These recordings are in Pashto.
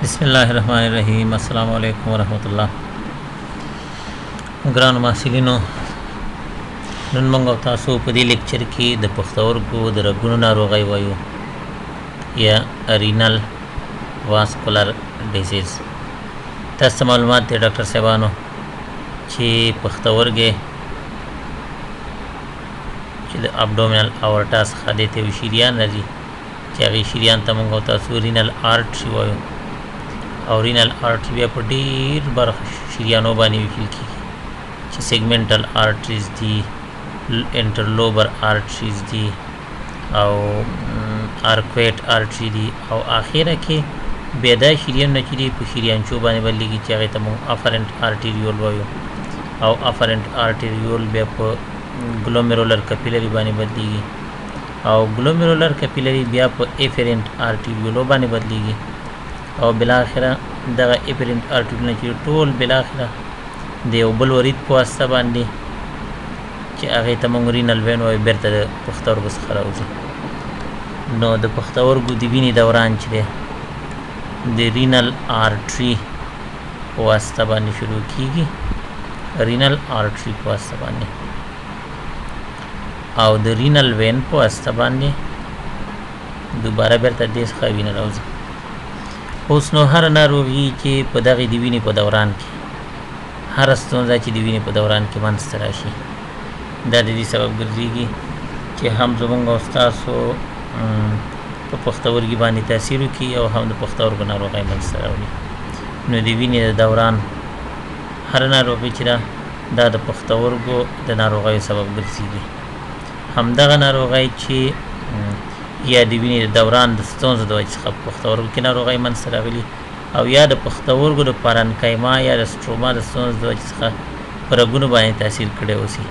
बिस्मिल्लाहिर्रहमानिर्रहीम अस्सलामु अलैकुम वरहमतुल्लाह। ګرانو محصلینو، نن موږ او تاسو په دې لیکچر کې د پښتورګو د رګونو ناروغۍ وایو یا رینل واسکولر ډیزیز. تاسو معلومات دي ډاکټر صاحبانو چې پښتورګي چې د ابډومینل اورټا څخه د ته شریان لري چې هغه شریان ته موږ او تاسو رینل آرټري وایو او رینل آرټري بیا په ډیر برخه شریانو باندې ویل کیږي چې سیګمنټل آرټریز دي، انټرلوبر آرټریز دي او آرکویټ آرټري دي او اخیره کې بیا دا شریان نه چې په شریانچو باندې بلېږي چې هغه ته موږ افرنٹ آرټریول وایو او افرنٹ آرټریول بیا په ګلومرولر کپیلری باندې بدلیږي او ګلومرولر کپیلری بیا په افرنٹ آرټریول باندې بدلیږي او بلاخره دغه افرنٹ آرټریول نه چې ټول بلاخره د یو بل ورید په واسطه باندې چې هغه ته موږ رینل وین وایو بیرته د پښتورګو څخه راوځي. نو د پښتورګو د وینې دوران چې دی د رینل آرټري په واسطه باندې شروع کیږي، رینل آرټري په واسطه باندې او د رینل وین په واسطه باندې دوباره بیرته د څخه وینه راوځي. اوس نو هر ناروغي چې په دغه د وینې په دوران کې هر ستونزه چې د وینې په دوران کې منځته راشي دا د دې سبب ګرځېږي چې هم زموږ او ستاسو په پښتورګي باندې تاثیر وکړي او هم د پښتورګو ناروغۍ منځته راوړي. نو د وینې د دوران هر ناروغي چې دا د پښتورګو د ناروغیو سبب ګرځېږي. همدغه ناروغۍ چې یا د وینې د دوران د ستونزو د وجې څخه په پښتورګو کې ناروغۍ منځته راغلي او یا د پښتورګو د پارنکایما یا د سټروما د ستونزو د وجې څخه په رګونو باندې تاثیر کړی اوسي،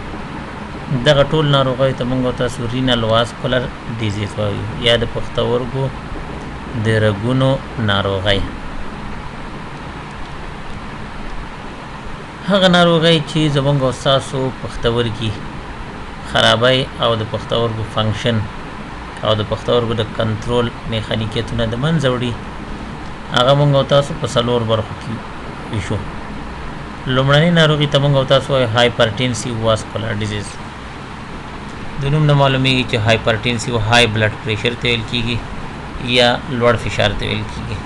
دغه ټول ناروغیو ته موږ تاسو رینل واسکولر ډیزیز وایو یا د پښتورګو د رګونو ناروغۍ. هغه ناروغۍ چې زموږ او تاسو پښتورګي خرابای او د پښتورګو فنکشن او د پښتورګو د کنټرول میخانیکیتونه د منځه وړي، هغه موږ او تاسو په څلور برخو کې ویشو. لومړنۍ ناروغي ته موږ او تاسو وایو هایپرټنسیو واسکولر ډیزیز. د نوم نه معلومیږي چې هایپرټنسیو های بلډ پریشر ته ویل کیږي یا لوړ فشار ته ویل کیږي،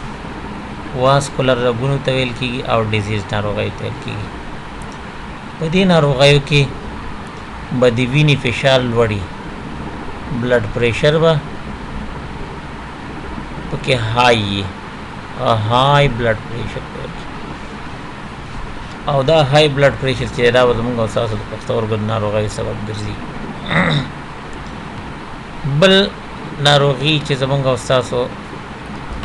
واسکولر رګونو ته ویل کیږي او ډیزیز ناروغي ته ویل کیږي. په دې ناروغیو کې به د وینې فشار لوړي، بلډ پریشر به پکې های بلډ پریشر او دا های بلډ پریشر چې دا زموږ او تاسو د پښتورګو ناروغۍ سبب ګرځي. بل ناروغي چې زموږ او تاسو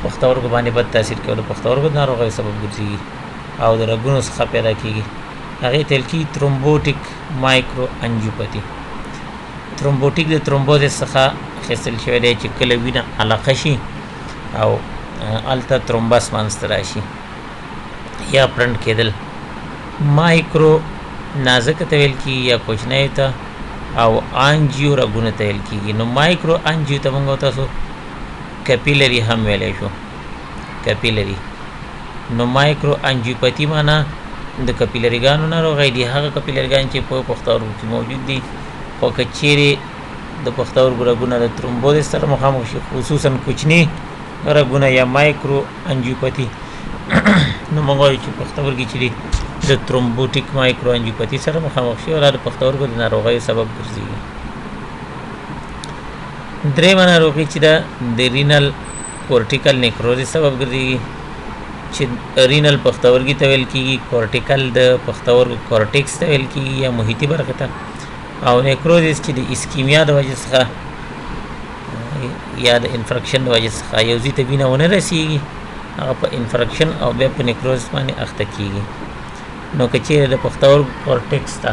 پښتورګو باندې بد تاثیر کوي د پښتورګو ناروغۍ سبب ګرځي او د رګونو څخه پیدا کیږي، هغه تل کې ترومبوټیک مایکرو انجیوپاتی. ترومبوټیک د ترومبوزس څخه خېستل شوی دی چې کله وینه علاقه شي او الته ترومبس منځته راشي یا پرنټ کېدل. مایکرو نازکه ته ویل کېږي یا کوچنی ته او انجیو رګونه ته ویل کېږي. نو مایکرو انجیو ته موږ تاسو کپیلری هم ویلی شو، کپیلری. نو مایکرو انجیوپاتی معنا د کپیلریګانو ناروغۍ دي، هغه کپیلریګان چې په پښتورګو کې موجود دي خو که چیرې د پښتورګو رګونه د ترومبوزس سره مخامخ شي، خصوصا کوچني رګونه یا مایکرو انجیوپاتی، نو موږ وایو چې پښتورګي چې د ترومبوټیک مایکرو انجیوپاتی سره مخامخ شي او دا د پښتورګو د ناروغیو سبب ګرځي. درېیمه ناروغي چې ده د رینل کورټیکل نیکروزس سبب ګرځي چې رینل پښتورګي ته ویل کېږي، کورټیکل د پښتورګو کورټیکس ته ویل کېږي یا محیطي برخه ته، او نیکروزس چې د اسکیمیا د وجې څخه یا د انفرکشن د وجې څخه یو ځای ته وینه ونه رسېږي، هغه په انفرکشن او بیا په نیکروزس باندې اخته کېږي. نو که چیرې د پښتورګو کورټیکس ته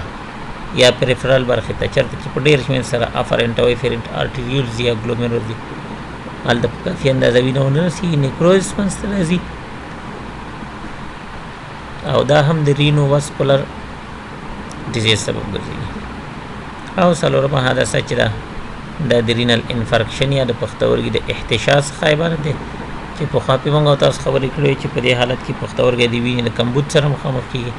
یا پریفرال برخې ته چېرته چې په ډېر شمېر سره افرنټ او افرنټ آرټریولز یا ګلومرولز هلته په کافي اندازه وینه ونه رسېږي، نیکروزس منځته راځي او دا هم د رینو واسکولر ډیزیز سبب ګرځي. او څلورمه حادثه چې ده د رینل انفرکشن یا د پښتورګي د احتشاش څخه عبارت دی چې پخوا پې موږ او تاسو خبرې کړې چې په دې حالت کې پښتورګی د وینې د کمبود سره مخامخ کېږي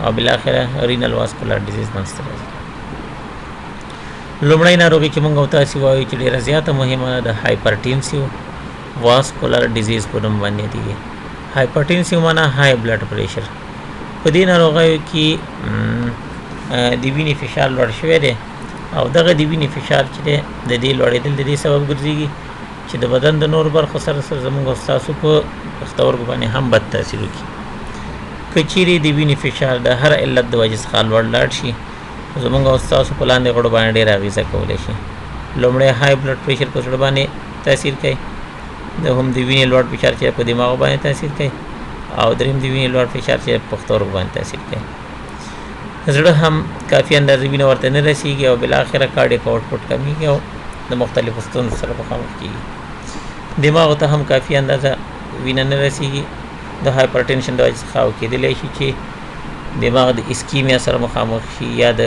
او بالاخره رینل واسکولر ډیزیز منځته راځي. لومړی ناروغي چې موږ او تاسو وایو چې ډېره زیاته مهمه ده د هایپرټینسیو واسکولر ډیزیز په نوم باندې دی. هایپرټینسیو معنا های بلډ پریشر. په دې ناروغیو کې د وینې فشار لوړ شوی دی او دغه د وینې فشار چې دی د دې لوړېدل د دې سبب ګرځېږي چې د بدن د نور برخو سره سره زموږ او ستاسو په پښتورګو باندې هم بد تاثیر وکړي. که چیرې د وینې فشار د هر علت د وجې څخه لوړ لاړ شي زموږ او ستاسو په لاندې غړو باندې ډېره اغېزه کولی شي. لومړی های بلډ پریشر په زړه باندې تاثیر کوي، هم د وینې لوړ فشار چې په دماغ باندې تاثیر کوي او دریم د وینې لوړ فشار چې په پښتورګو باندې تاثیر کوي. زړه هم کافي اندازه وینه ورته نه رسیږي او بالاخره کارډیک آوټپوټ کمیږي او د مختلفو ستونزو سره مخامخ کېږي. دماغ ته هم کافي اندازه وینه نه رسیږي د هایپرټینشن د وجې څخه او کېدلی شي چې دماغ د اسکیمیا سره مخامخ شي یا د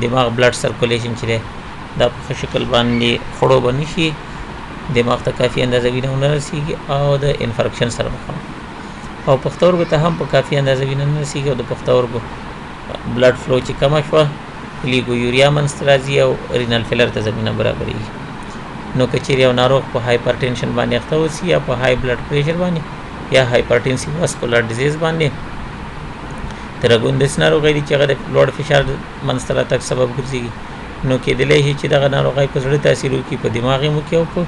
دماغ بلډ سرکولیشن چې دی دا په ښه شکل باندې خړو به نه شي، دماغ ته کافي اندازه وینه ونه رسیږي او د انفرکشن سره مخامخ او پښتورګو ته هم په کافي اندازه وینه نه رسیږي او د پښتورګو بلډ فلو چې کمه شوه لیګویوریا منځته راځي او رینل فیلر ته زمینه برابرېږي. نو که چیرې یو ناروغ په هایپرټینشن باندې اخته اوسي یا په های بلډ پریشر باندې یا هایپرټینسیو واسکولر ډیزیز باندې د رګونو داسې ناروغۍ دي چې هغه د لوړ فشار منځته راتګ سبب ګرځېږي، نو کېدلی شي چې دغه ناروغۍ په زړه تاثیر وکړي، په دماغ یې وکړي او په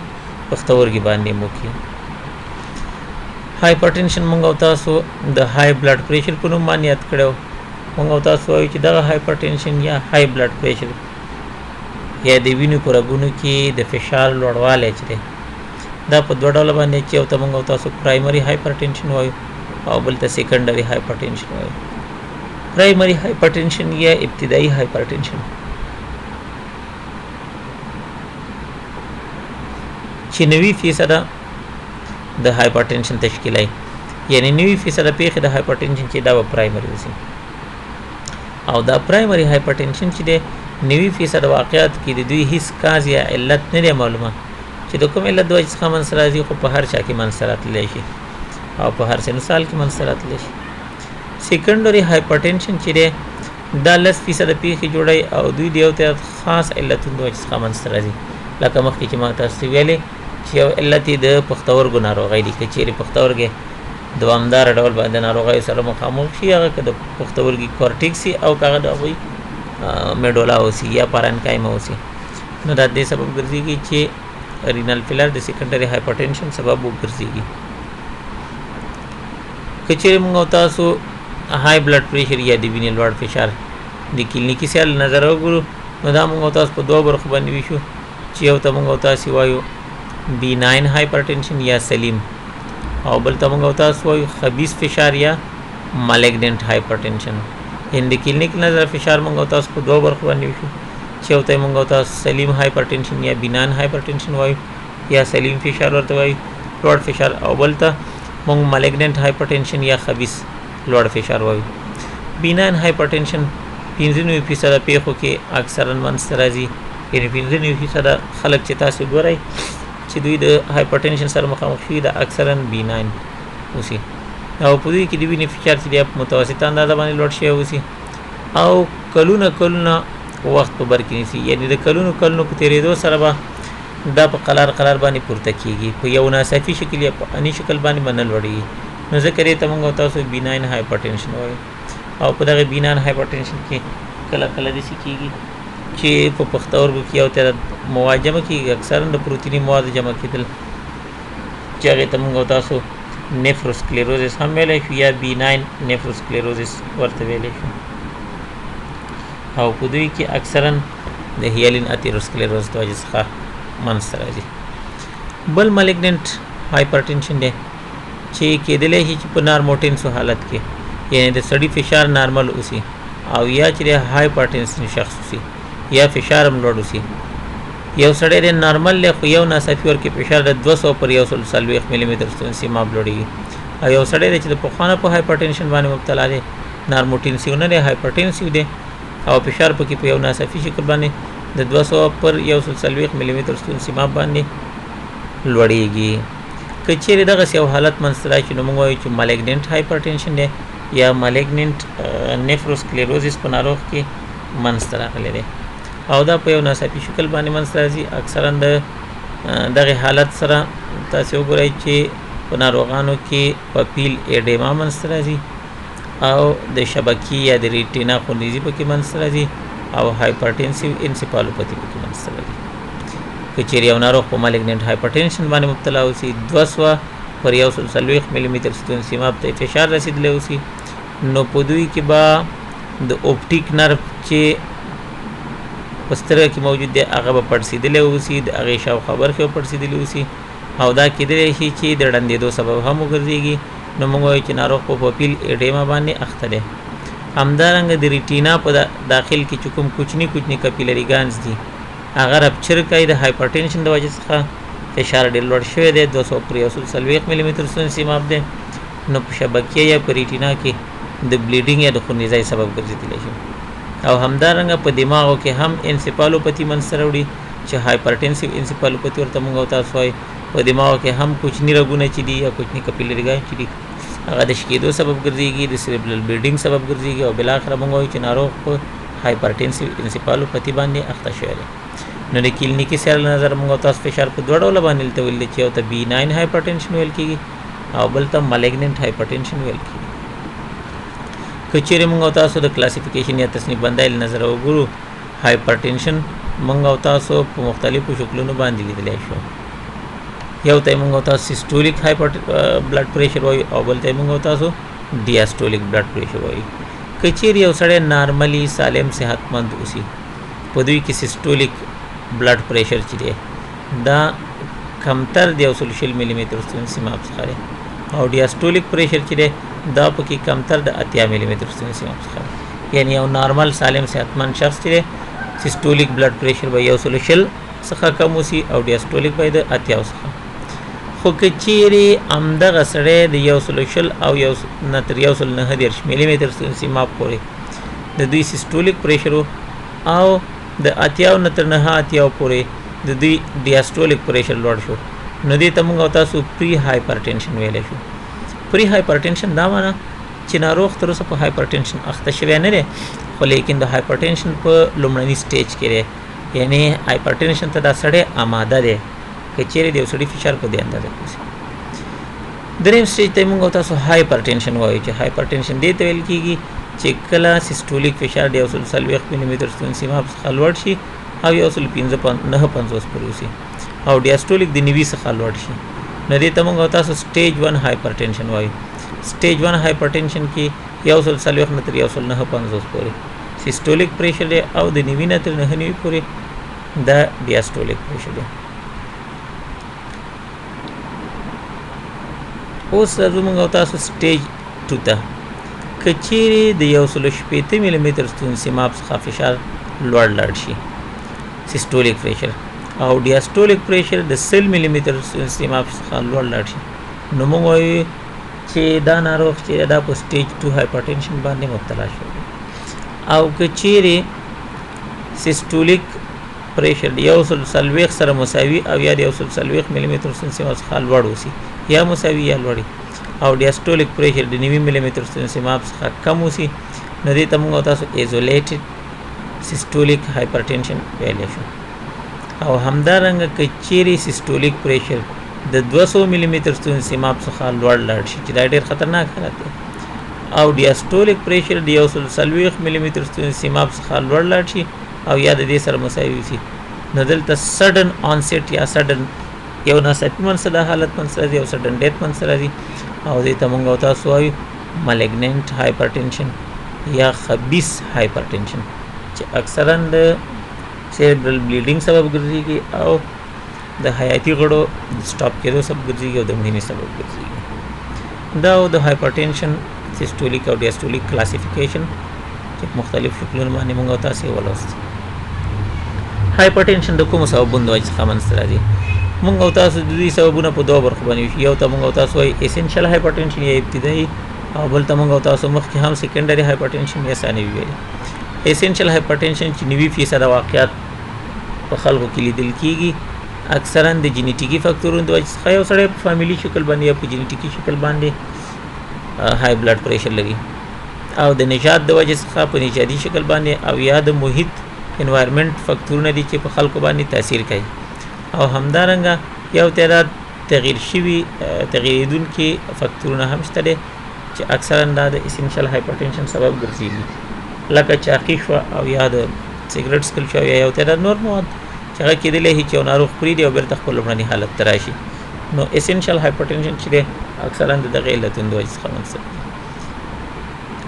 پښتورګي باندې یې وکړي. هایپرټینشن موږ او تاسو د های بلډ پریشر په نوم باندې یاد کړی و. موږ او تاسو وایو چې دغه هایپرټینشن یا های بلډ پریشر یا د وینې په رګونو کې د فشار لوړوالی چې دی دا په دوه ډوله باندې چې یو ته موږ او تاسو پرایمري هایپرټینشن وایو او بل ته سیکنډري هایپرټینشن وایو. پرایمري هایپرټینشن یا ابتدایي هایپرټینشن چې 90% د هایپرټینشن تشکیلای، یعنی 90% پیښې د هایپرټینشن چې دا به پرایمري وسی او دا پرایمري هایپرټینشن چې دی 90% واقعات کې د دوی هیڅ کاز یا علت نه دی معلومه چې د کوم علت د وجې څخه منځته راځي، خو په هر چا کې منځته راتلی شي او په هر سن سال کې منځته راتلی شي. سیکنډري هایپرټینشن چې دی دا 10% پیښې جوړوي او دوی د یو خاص علتونو د وجې څخه منځته راځي، لکه مخکې چې ما تاسو ویلې چې یو علت د پښتورګو ناروغۍ دي. که چیرې پښتورګي دوامدار ډول باندې ناروغۍ سره مخامخ شي، هغه که د پښتورګي کورټیکس او هغه د هغوی میډولا اوسي یا پارانکایما اوسي، نو دا دې سبب ګرځېږي چې رینل فیلر د سیکنډري هایپرټینشن سبب وګرځېږي. که چیرې موږ او تاسو های بلډ پریشر یا د وینې لوړ فشار د کلینیکي سیال نظر وګورو نو دا موږ او تاسو په دوه برخو باندې ویشو چې یو ته موږ او تاسو وایو بیناین هایپرټینشن یا سلیم او بل ته موږ او تاسو وایو خبیث فشار یا مالیګننټ هایپرټینشن. ان د کلینیک نظر فشار موږ او تاسو په دوه برخو باندې ویشو چې یو ته موږ او تاسو سلیم هایپرټینشن یا بیناین هایپرټینشن وایو یا سلیم فشار ورته وایو لوړ فشار، او بل ته موږ مالیګننټ هایپرټینشن یا خبیث لوړ فشار وایو. بیناین هایپرټینشن 95% پیښو کې اکثرا منځته راځي، یعنې 95% خلک چې تاسو ګورئ چې دوی د هایپرټینشن سره مخامخ شوي دا اکثرا بیناین اوسي او په دوی کې د وینې فشار چې دی په متوسطه اندازه باندې لوړ شوی اوسي او کلونه وخت په بر کې نیسي، یعنې د کلونو په تېرېدو سره به دا په قلار باندې پورته کېږي، په یو ناڅاپي شکل یا په اني شکل باندې به نه لوړېږي. نو ځکه دې ته موږ او تاسو بیناین هایپرټینشن وایو او په دغه بیناین هایپرټینشن کې کله داسې کېږي چې په پښتورګو کې یو تعداد مواد جمع کېږي، اکثرا د پروتیني مواد جمع کېدل چې هغې ته موږ او تاسو نیفروسکلیروزس هم ویلی شو یا بیناین نیفروسکلیروزس ورته ویلی شو او په دوی کې اکثرا د هیالین اتیروسکلیروز د وجې څخه منځته راځي. بل مالیګننټ هایپرټینشن دی چې کېدلی شي چې په نارموټینسو حالت کې، یعنې د سړي فشار نارمل اوسي او یا چې د هایپرټینشن شخص اوسي یا فشار هم لوړ اوسي. یو سړی د نارمل دی خو یو ناڅاپي ورکې فشار د 200 پر 140 ملي متر سیماب لوړېږي، او یو سړی دی چې د پخوانه په هایپرټینشن باندې مبتلا دی، نارموټینسیو نه دی هایپرټینسیو دی او فشار پکې په یو ناڅاپي شکل باندې د 200 پر 140 ملي متر سیماب باندې لوړیږي. که چیرې دغسې یو حالت منځته راشي نو موږ وایو چې مالیګننټ هایپرټنشن دی یا مالیګننټ نیفروسکلیروزس په ناروغ کې منځته راغلی دی او دا په یو ناڅاپي شکل باندې منځته راځي. اکثرا د دغه حالت سره تاسې وګورئ چې په ناروغانو کې پپیل ایډیما منځته راځي او د شبکې یا د ریټینا خونریزي پکې منځته راځي او هایپرټنسیو انسیپالوپاتي پکې منځته راځي. که چیرې یو ناروغ په مالیګننټ هایپرټنشن باندې مبتلا اوسي 200 پر 140 ملي متر ستون سیماب ته فشار رسیدلی اوسي نو په دوی کې به د اوپټیک نرف چې په سترګه کې موجود دی هغه به پړسېدلی اوسي، د هغې شاوخوا برخې به پړسېدلي اوسي او دا کېدلی شي چې د ړندېدو سبب هم وګرځېږي. نو موږ وایو چې ناروغ په پپیل ایډیما باندې اخته دی. همدارنګه د ریټینا په داخل کې چې کوم کوچني کوچني کپیلري ګانز دي هغه رپچر کوي د هایپرټنشن د وجې څخه فشار ډېر لوړ شوی دی 200 پر 140 ملي متر ستون سیماب دی نو په شبکیه یا په ریټینا کې د بلیډینګ یا د خونریزۍ سبب ګرځېدلی شي. او همدارنګه په دماغو کې هم انسیپالوپاتي منځته راوړي چې هایپرټنسیو انسیپالوپاتي ورته موږ او تاسو وایو. په دماغو کې هم کوچني رګونه چې دي یا کوچني کپیلري ګان چې دي هغه د شکېدو سبب ګرځېږي، د سیریبرل بلیډینګ سبب ګرځېږي او بالاخره موږ وایو چې ناروغ په هایپرټنسیو انسیپالوپاتي باندې اخته شوی دی. نو د کلینیکي سیر له نظر موږ تاسو فشار په دوه ډوله باندې دلته ویل چې یو ته B9 هایپرټنشن ویل کېږي او بل ته مالیګننټ هایپرټنشن ویل کېږي. که چیرې موږ تاسو د کلاسیفیکیشن یا تصنیف بندۍ له نظره وګورو هایپرټنشن موږ تاسو په مختلفو شکلونو باندې لیدلی شو. یو ته موږ تاسو سیسټولیک بلډ پریشر وایو او بل ته موږ تاسو ډیاسټولیک بلډ پریشر وایو. که چیرې یو سړی نارملی سالم صحتمند اوسي په دوی کې سیسټولیک بلډ پریشر چې دی دا کمتر د 120 ملي متر ستون سیماب څخه دی او ډیاسټولیک پریشر چې دی دا پکې کمتر د 80 ملي متر ستون سیماب څخه دی. یعنی یو نارمل سالم صحتمند شخص چې دی سیسټولیک بلډ پریشر به 120 څخه کم اوسي او ډیاسټولیک به د 80 څخه. خو که چیرې همدغه سړی د 120 او نه تر 190 ملي متر ستون سیماب پورې د دوی سیسټولیک پریشر او د 80 نه تر 90 پورې د دوی ډیاسټولیک پریشر لوړ شو نو دې ته موږ تاسو پری هایپرټنشن ویلی شو. پری هایپرټنشن دا معنی چې ناروغ تر اوسه په هایپرټنشن اخته شوی نه دی خو لیکن د هایپرټنشن په لومړني سټیج کې دی، یعنی هایپرټنشن ته دا سړی آماده دی که چیرې د یو سړي فشار په دې اندازه کې وسي. دریم سټیج ته موږ تاسو هایپرټنشن وایو چې هایپرټنشن دې ته ویل کېږي چې کله سیسټولیک فشار د 140 ملي متر ستون سیماب څخه لوړ شي او 159 پورې وسي او ډیاسټولیک د 90 څخه لوړ شي نو دې ته موږ تاسو سټیج 1 هایپرټنشن وایو. سټیج 1 هایپرټنشن کې 140 نه تر 159 پورې سیسټولیک پریشر دی او د 90 نه تر 99 پورې د ډیاسټولیک پریشر دی. اوس زموږ تاسو سټیج 2 ته که چیرې د 160 ملي متر ستون سیماب څخه فشار لوړ لاړ شي سیسټولیک پریشر او ډیاسټولیک پریشر د 100 ملي متر ستون سیماب څخه لوړ لاړ شي نو موږ وایو چې دا ناروغ چې دا په سټیج 2 هایپرټنشن باندې مبتلا شوی. او که چیرې سیسټولیک پریشر د 140 سره مساوي او یا د 140 ملي متر ستون سیماب څخه لوړ وسی یا مساوي یا لوړي او ډیاسټولیک پریشر د 90 ملي متر ستون سیماب څخه کم وسی نو دې ته موږ تاسو ایزولیټډ سیسټولیک هایپرټنشن ویلی شو. او همدارنګه که چیرې سیسټولیک پریشر د 200 ملي متر ستون سیماب څخه لوړ لاړ شي چې دا ډېر خطرناک حالت دی او ډیاسټولیک پریشر د 140 ملي متر ستون سیماب څخه لوړ لاړ شي او یا د دې سره مساوي وي نو دلته سډن آنسیټ یا سډن یو ناڅاپي منځته دا حالت منځته راځي او سډن ډیث منځته راځي او دې ته موږ تاسو وایو مالیګننټ هایپرټنشن یا خبیث هایپرټنشن چې اکثرا د سیریبرل بلیډینګ سبب ګرځېږي او د حیاتي غړو سټاپ کېدو سبب ګرځېږي او د مړینې سبب ګرځېږي. دا د هایپرټنشن سیسټولیک او ډیاسټولیک کلاسیفیکیشن چې مختلف شکلونه باندې موږ تاسو ولوست. هایپرټنشن د کومو سببونو د وجې څخه منځته راځي موږ تاسو د دې سببونه په دوه برخو باندې ویشو. یو ته موږ تاسو وایي اسینشل هایپرټنشن یا ابتدایي او بل ته موږ تاسو مخکې هم سیکنډري هایپرټنشن یا ثانوي ویلي. اسینشل هایپرټنشن چې 90% واقعیت په خلکو کې لیدل کېږي اکثرا د جینیټیکي فاکتورونو د وجې څخه یو سړی په فامیلي شکل باندې یا په جینیټیکي شکل باندې های بلډ پریشر لري او د نژاد د وجې څخه په نژادي شکل باندې او یا د محیط انوایرمنټ فاکتورونه دي چې په خلکو باندې تاثیر کوي او همدارنګه یو تعداد تغییریدونکي فاکتورونه هم شته دي چې اکثرا دا د اسینشل هایپرټنشن سبب ګرځي لکه چاقي شو او یا د سیګریټ سکل شو یا یو تعداد نور مواد چې هغه کېدلی شي چې یو ناروغ پرېږدي او بیرته خپل لومړني حالت ته راشي نو اسینشل هایپرټنشن چې دی اکثرا د دغې علتونو د وجې څخه رامنځته کېږي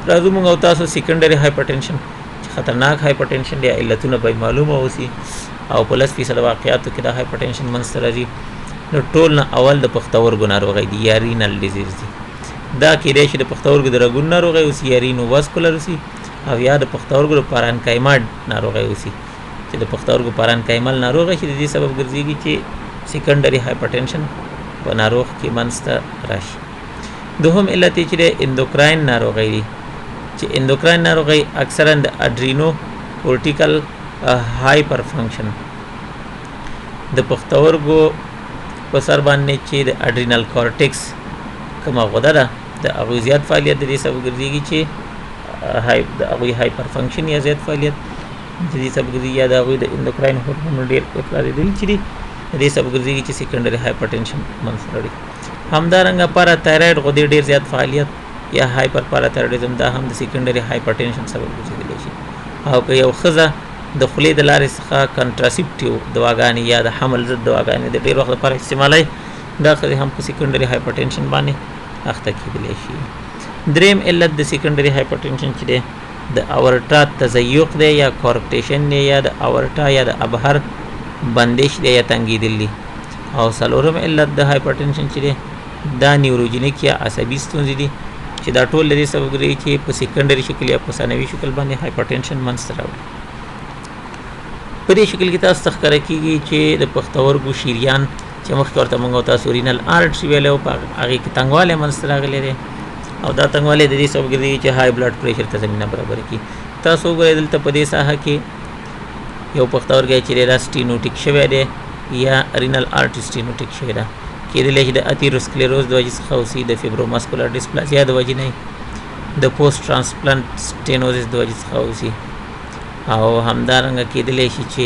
راځو موږ او تاسو سیکنډري هایپرټنشن چې خطرناک هایپرټنشن دی علتونه به معلومه اوسي او په 10% واقعاتو کې د هایپرټنشن منځته راځي نو ټول نه اول د پښتورګو ناروغۍ دي یا رینل ډیزیز دي دا کېدای شي د پښتورګو د رګونو ناروغۍ اوسي یا رینو واسکولر اوسي او یا د پښتورګو د پارانکایما ناروغۍ اوسي چې د پښتورګو پارانکایمل ناروغۍ چې د دې سبب ګرځيږي چې سیکنډري هایپرټنشن په ناروغ کې منځته راشي دوهم علت چې د اندوکراین ناروغۍ دي چې اندوکراین ناروغۍ اکثرا د اډرینو کورټیکل هایپر فنکشن د پښتورګو په سر باندې چې د اډرینل کورټیکس کومه غده ده د هغوی زیات فعالیت د دې سبب ګرځيږي چې د هغوی هایپر فنکشن یا زیات فعالیت د دې سبب ګرځي یا د هغوی د اندوکراین هورمون ډېر افرازېدل چې دي د دې سبب ګرځيږي چې سیکنډري هایپرټنشن منځته راځي همدارنګه پاراتایرویډ غدې ډېر زیات فعالیت یا هایپر پاراتایرویډزم دا هم د سیکنډري هایپرټنشن سبب ګرځېدلی شي او که یو ښځه د خولې د لارې څخه کنټراسپټیو دواګانې یا د حمل ضد دواګانې د ډېر وخت لپاره استعمالوي دا ښځې هم په سیکنډري هایپرټنشن باندې اخته کېدلی شي دریم علت د سیکنډري هایپرټنشن چې دی د اورټا تضیق دی یا کورپټیشن دی یا د اورټا یا د ابهر بندش دی یا تنګېدل دي او څلورم علت د هایپرټنشن چې دی دا نیوروجینیک یا عصبي ستونزې دي چې دا ټول د دې سبب ګرځي چې په سیکنډري شکل یا په ثانوي شکل باندې هایپرټنشن منځته راوړي په دې شکل کې تاسو ته ښکاره کېږي چې د پښتورګو شریان چې مخکې ورته موږ تاسو رینل آرټري ویلی وو په هغې کې تنګوالی منځته راغلی دی او دا تنګوالی د دې سبب ګرځي چې های بلډ پریشر ته زمینه برابره کړي تاسو وګورئ دلته په دې ساحه کې یو پښتورګی چې دی دا سټینوټیک شوی دی یا رینل آرټري سټینوټیک شوی ده کېدلی شي د اتیروسکلیروز د وجې څخه اوسي د فیبروماسکولر ډسپلازیا د وجې نه د پوسټ ټرانسپلانټ سټینوزس د وجې څخه اوسي او همدارنګه کېدلی شي چې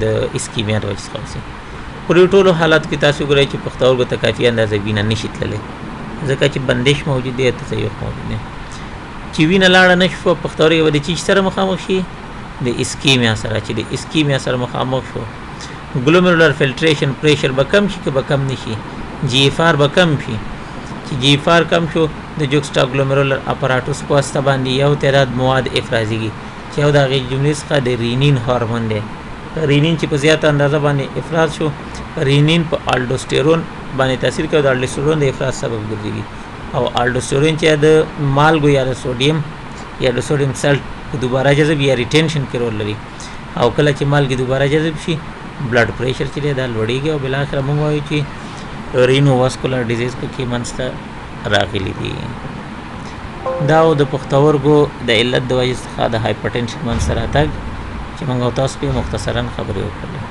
د اسکیمیا د وجې څخه اوسي په دې ټولو حالاتو کې تاسو وګورئ چې پښتورګو ته کافي اندازه وینه نشي تللی ځکه چې بندش موجود دی تضیق موجود دی چې وینه لاړه نه شوه پښتورګي به د چیج سره مخامخ شي د اسکیمیا سره چې د اسکیمیا سره مخامخ شو ګلومرولر فلټریشن پریشر به کم شي که به کم نشي جی اف آر به کم شي چې جی اف آر کم شو د جوکسټا ګلومرولر اپاراتوس په واسطه باندې یو تعداد مواد افرازیږي چې یو د هغې جملې څخه د رینین هارمون دی رینین چې په زیاته اندازه باندې افراز شو رینین په الډوسټیرون باندې تاثیر کوي د الډوسټیرون د افراز سبب ګرځي او الډوسټیرون چې د مالګو یا د سوډیم یا د سوډیم سالټ په دوباره جذب یا ریټینشن کې رول لري او کله چې مالګې دوباره جذب شي بلډ پریشر چې دی دا لوړېږي او بالاخره موږ وایو چې رینو واسکولر ډیزیز پکې منځته راغلي دي دا د پښتورګو د علت د وجې څخه د هایپرټنشن منځته راتګ چې موږ تاسو په مختصرا خبرې وکړلې